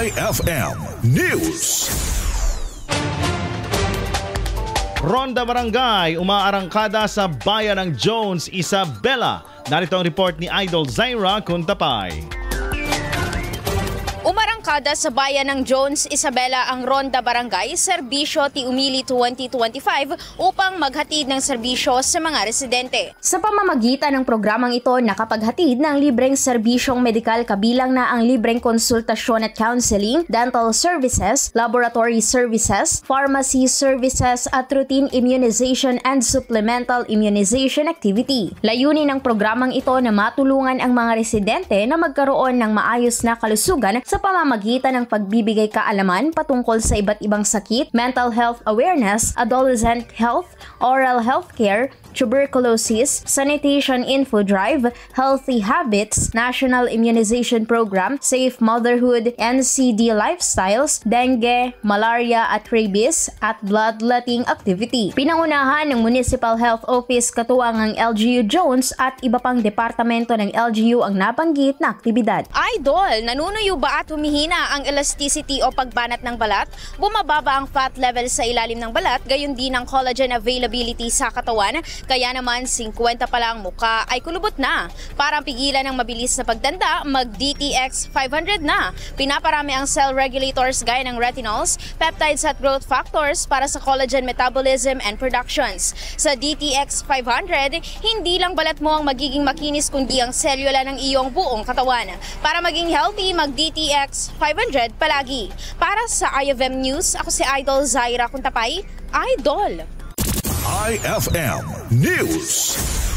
IFM News. Ronda Barangay umaarangkada sa bayan ng Jones, Isabela. Narito ang report ni Idol Zaira Kuntapay. Umarangkada sa bayan ng Jones, Isabela ang Ronda Barangay Serbisyo Tiumili 2025 upang maghatid ng serbisyo sa mga residente. Sa pamamagitan ng programang ito, nakapaghatid ng libreng serbisyong medikal kabilang na ang libreng konsultasyon at counseling, dental services, laboratory services, pharmacy services at routine immunization and supplemental immunization activity. Layunin ng programang ito na matulungan ang mga residente na magkaroon ng maayos na kalusugan sa pamamagitan ng pagbibigay kaalaman patungkol sa iba't ibang sakit, mental health awareness, adolescent health, oral health care, tuberculosis, sanitation info drive, healthy habits, national immunization program, safe motherhood, NCD lifestyles, dengue, malaria at rabies, at bloodletting activity. Pinangunahan ng Municipal Health Office katuwang ang LGU Jones at iba pang departamento ng LGU ang nabanggit na aktibidad. Idol, nanunuyo ba at humihina ang elasticity o pagbanat ng balat? Bumababa ang fat level sa ilalim ng balat, gayon din ang collagen availability sa katawan. Kaya naman 50 pa lang mukha ay kulubot na. Para pigilan ang mabilis na pagtanda, mag-DTX 500 na. Pinaparami ang cell regulators gaya ng retinols, peptides at growth factors para sa collagen metabolism and productions. Sa DTX 500, hindi lang balat mo ang magiging makinis kundi ang selula ng iyong buong katawan. Para maging healthy, mag-DTX 500 palagi. Para sa IFM News, ako si Idol Zaira Kuntapay, Idol! IFM News.